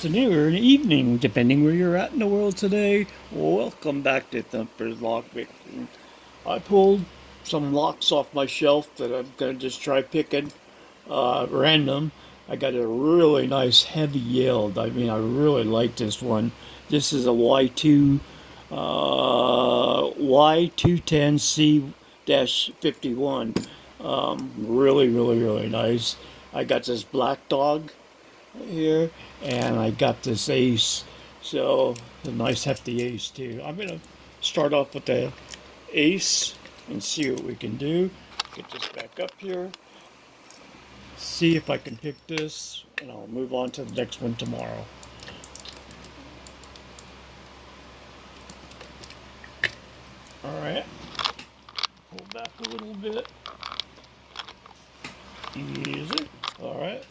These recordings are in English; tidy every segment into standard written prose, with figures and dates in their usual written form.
afternoon or an evening, depending where you're at in the world today. Welcome back to Thumper's Lock Picking. I pulled some locks off my shelf that I'm gonna just try picking random. I got a really nice heavy yield. I mean, I really like this one. This is a Y2 Y210C-51. Really nice. I got this black dog here, and I got this ace. So a nice hefty ace too. I'm gonna start off with the ace and see what we can do. Get this back up here. See if I can pick this, and I'll move on to the next one tomorrow. All right, pull back a little bit. Easy. All right.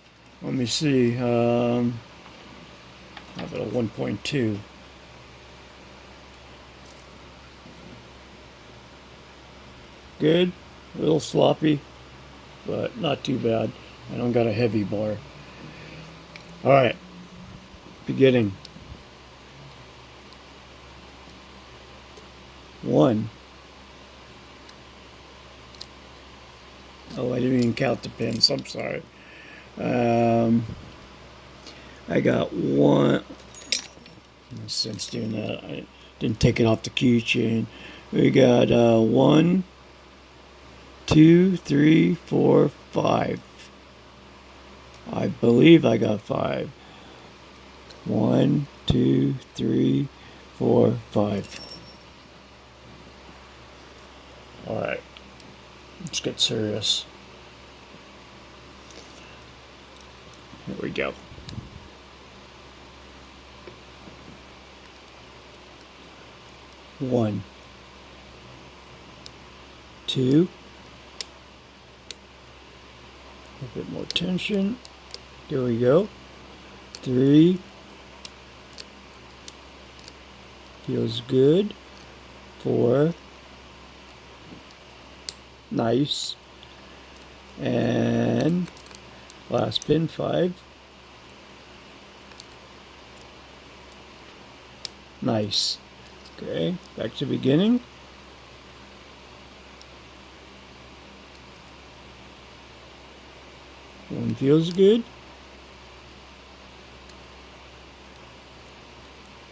Let me see. How about a 1.2? Good. A little sloppy, but not too bad. I don't got a heavy bar. All right. Beginning. 1. Oh, I didn't even count the pins. I'm sorry. I got 1. No sense doing that. I didn't take it off the keychain. We got 1, 2, 3, 4, 5. I believe I got 5. 1, 2, 3, 4, 5. All right, let's get serious. Here we go. 1, 2. A bit more tension. There we go. 3. Feels good. 4. Nice. And last pin, 5. Nice. Okay, back to beginning. One feels good.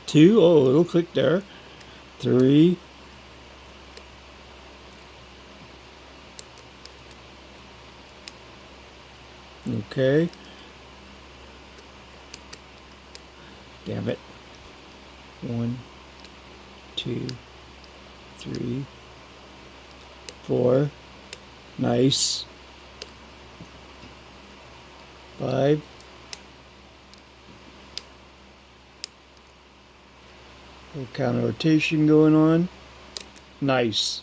2, oh, a little click there. 3. Okay. Damn it. 1, 2, 3, 4. Nice. 5. Little counter rotation going on. Nice.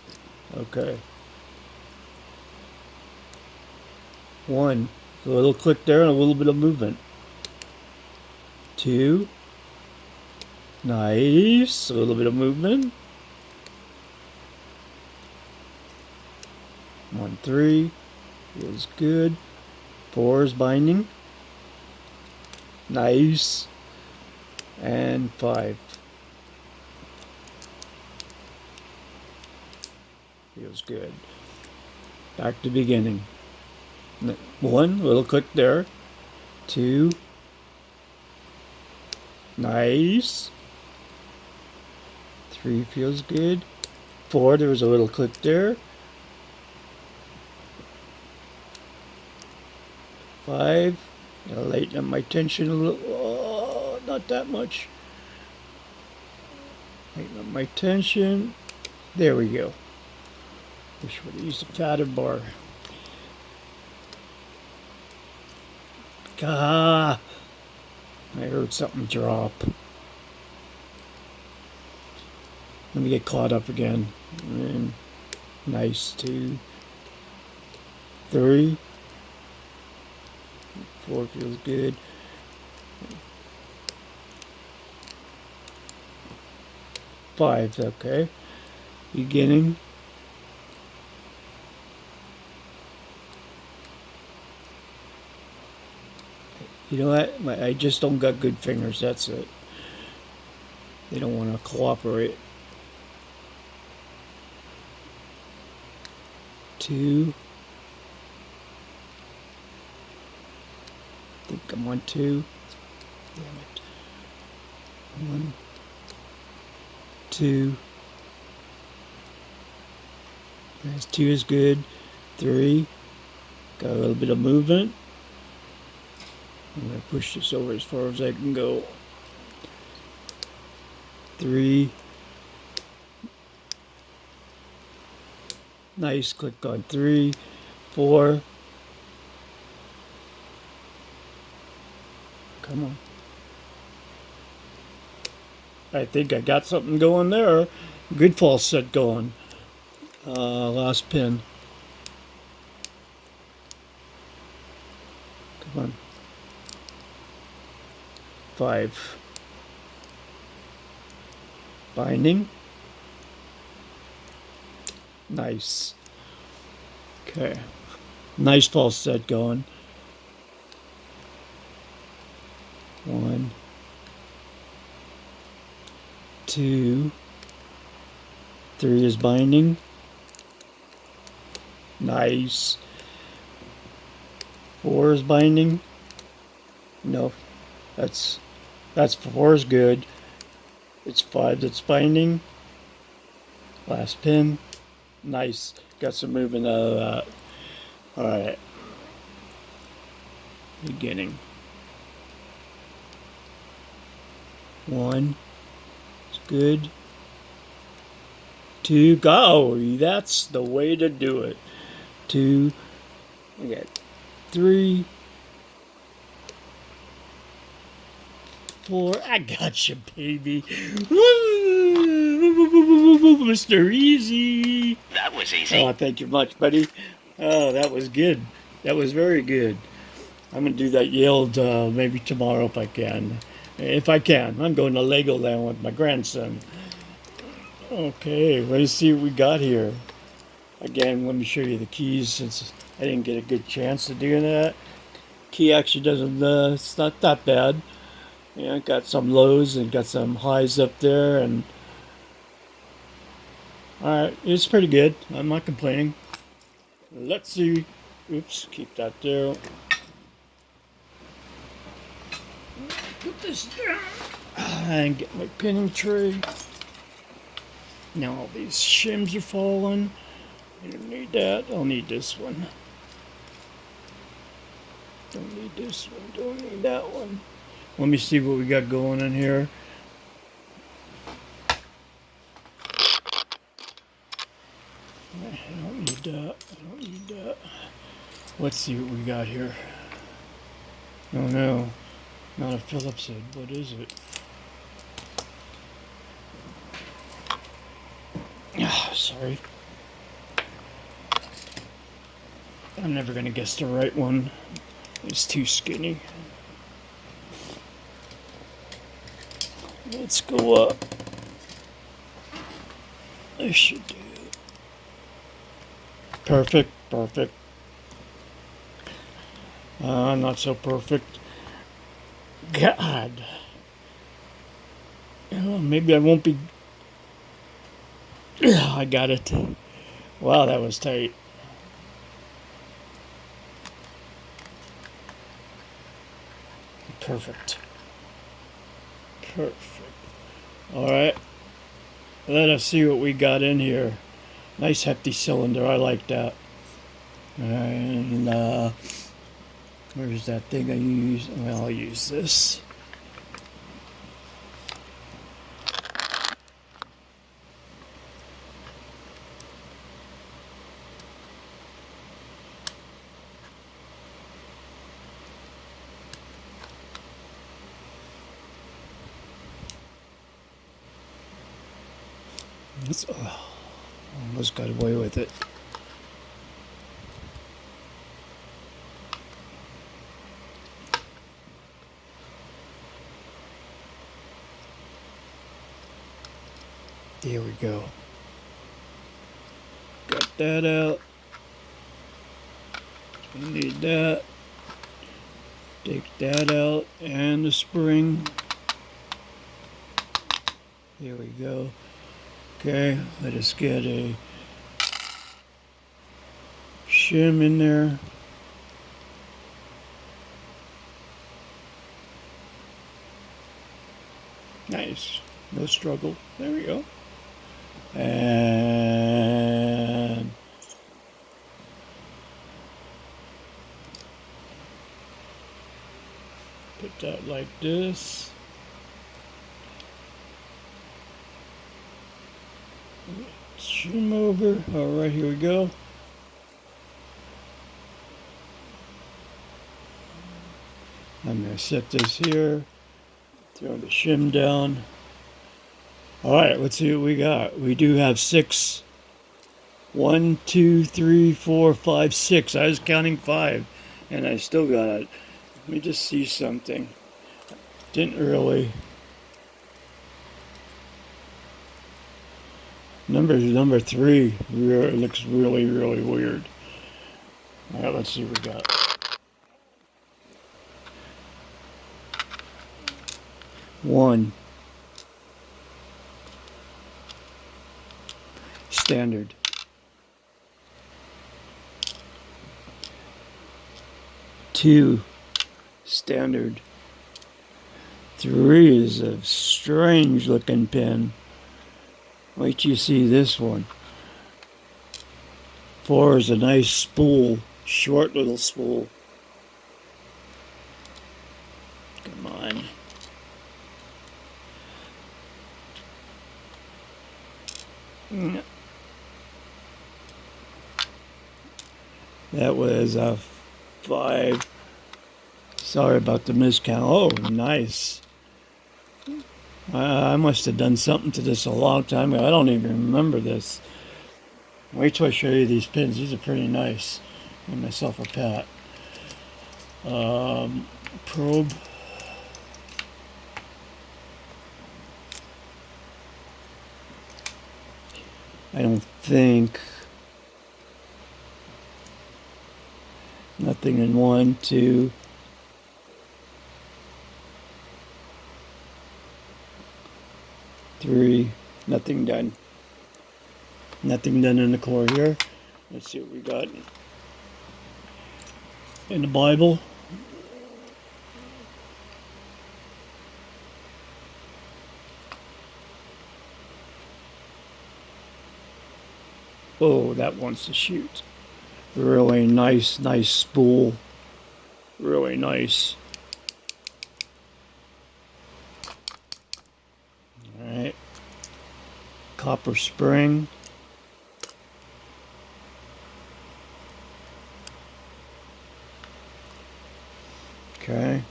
Okay. 1. A little click there and a little bit of movement. 2. Nice. A little bit of movement. 1, 3. Feels good. 4 is binding. Nice. And 5. Feels good. Back to beginning. 1, little click there. 2. Nice. 3 feels good. 4, there was a little click there. 5. Gotta lighten up my tension a little. Oh, not that much. Lighten up my tension. There we go. Wish I would have used a fatter bar. Ah, I heard something drop. Let me get caught up again. And nice. 2, 3. 4 feels good. 5, okay. Beginning. You know what? I just don't got good fingers. That's it. They don't want to cooperate. 2. I think I'm on 2. Damn it. 1, 2. That's 2 is good. 3. Got a little bit of movement. I'm going to push this over as far as I can go. 3. Nice. Click on 3. 4. Come on. I think I got something going there. Good false set going. Last pin. Come on. 5. Binding. Nice. Okay. Nice false set going. 1, 2, 3 is binding. Nice. 4 is binding. No, that's 4 is good. It's 5 that's binding. Last pin. Nice. Got some movement out of that. All right. Beginning. 1. It's good. 2. Go. That's the way to do it. 2. We got 3. 4. I got you, baby. Woo! Mr. Easy. That was easy. Oh, thank you much, buddy. Oh, that was good. That was very good. I'm going to do that yield maybe tomorrow if I can. If I can. I'm going to Legoland with my grandson. Okay, let's see what we got here. Again, let me show you the keys since I didn't get a good chance to do that. Key actually doesn't, it's not that bad. Yeah, got some lows and got some highs up there, and alright, it's pretty good. I'm not complaining. Let's see. Oops, keep that there. Put this down and get my pinning tray. Now all these shims are falling. I don't need that. I'll need this one. Don't need this one. Don't need that one. Let me see what we got going in here. I don't need that. I don't need that. Let's see what we got here. Oh no. Not a Phillips head. What is it? Ah, sorry. I'm never gonna guess the right one. It's too skinny. Let's go up. I should do it. Perfect, perfect. Not so perfect. God. Oh, maybe I won't be. I got it. Wow, that was tight. Perfect. Perfect. Alright. Let us see what we got in here. Nice hefty cylinder. I like that. And where's that thing I use? Well, I'll use this. Almost got away with it. There we go. Got that out. I need that. Take that out and the spring. Here we go. Okay, let us get a shim in there. Nice. No struggle. There we go. And put that like this. Shim over. Alright, here we go. I'm going to set this here. Throw the shim down. Alright, let's see what we got. We do have 6. 1, 2, 3, 4, 5, 6. I was counting 5 and I still got it. Let me just see something. Didn't really. Number 3 looks really, really weird. Alright, let's see what we got. One. Standard. 2. Standard. 3 is a strange looking pen. Wait till you see this one. 4 is a nice spool. Short little spool. Come on. That was a 5. Sorry about the miscount. Oh, nice. I must have done something to this a long time ago. I don't even remember this. Wait till I show you these pins. These are pretty nice. Give myself a pat. Probe. I don't think. Nothing in 1, 2. Three. Nothing done. Nothing done in the core here. Let's see what we got in the Bible. Oh, that wants to shoot. Really nice spool. Really nice. Alright. Copper spring. Okay.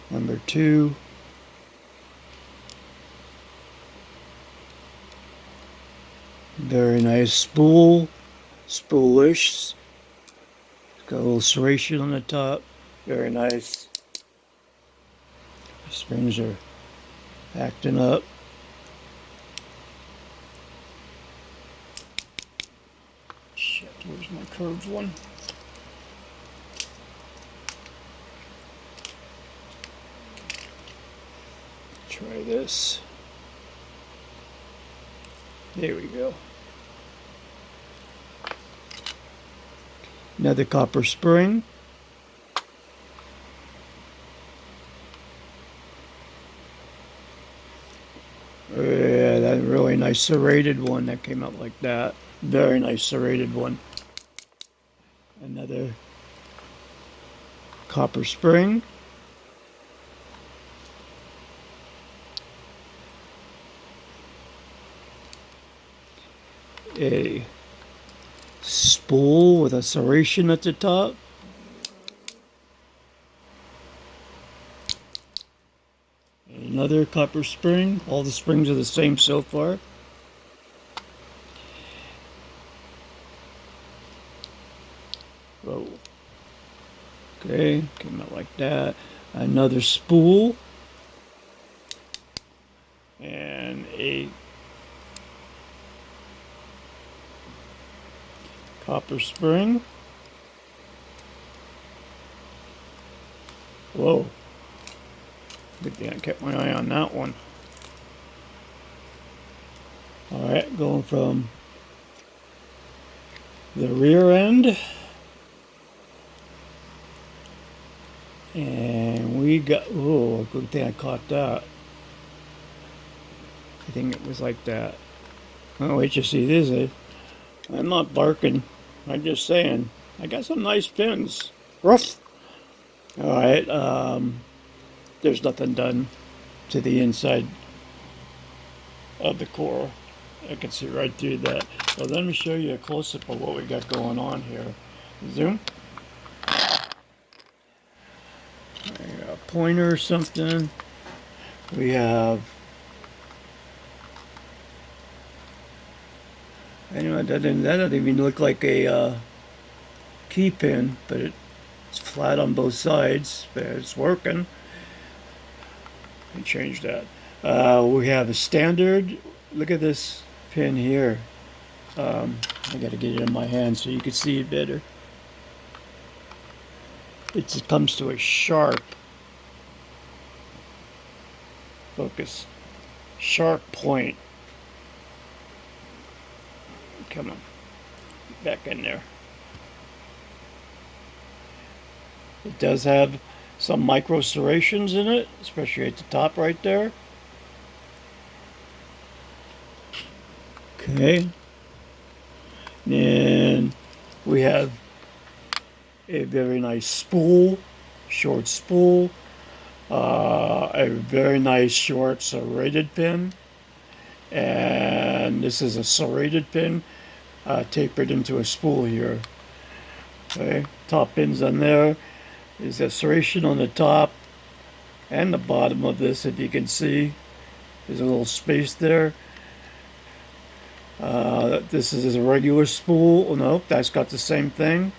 Number 2. Very nice spool. Spoolish. Got a little serration on the top. Very nice. The springs are acting up. Shit, where's my curved one? Try this. There we go. Another copper spring. Yeah, that really nice serrated one that came out like that. Very nice serrated one. Another copper spring. A spool with a serration at the top. Another copper spring. All the springs are the same so far. Whoa. Okay, came out like that. Another spool. And a copper spring. Whoa. Good thing I kept my eye on that one. Alright, going from the rear end. And we got, oh, good thing I caught that. I think it was like that. Oh, wait, you see this, eh? I'm not barking. I'm just saying. I got some nice pins. Rough. Alright, there's nothing done to the inside of the core. I can see right through that. So let me show you a close-up of what we got going on here. Zoom. A pointer or something. We have, anyway, that doesn't even look like a key pin, but it's flat on both sides, but it's working. Let me change that. We have a standard. Look at this pin here. I got to get it in my hand so you can see it better. It comes to a sharp focus, sharp point. Come on, back in there. It does have some micro serrations in it, especially at the top right there. Okay. And we have a very nice spool, short spool, a very nice short serrated pin, and this is a serrated pin tapered into a spool here. Okay, top pins on there. There's a serration on the top and the bottom of this, if you can see. There's a little space there. This is a regular spool. Oh, nope, that's got the same thing.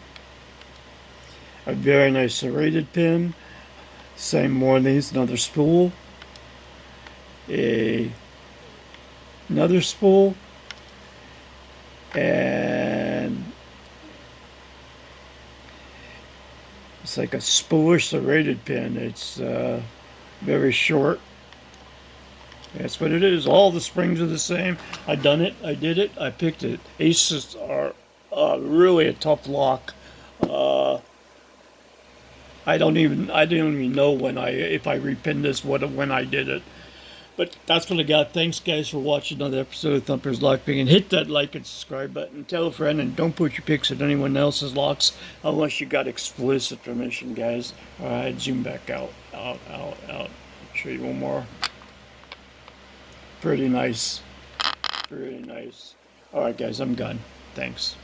A very nice serrated pin. Same more of these, another spool. Another spool. And it's like a spoolish serrated pin. It's very short. That's what it is. All the springs are the same. I done it. I did it. I picked it. Aces are really a tough lock. I don't even know if I repinned this when I did it. But that's what I got. Thanks guys for watching another episode of Thumper's Lockpicking. And hit that like and subscribe button. Tell a friend, and don't put your pics in anyone else's locks unless you got explicit permission, guys. Alright, zoom back out. Out. Show you one more. Pretty nice. Pretty nice. Alright guys, I'm done. Thanks.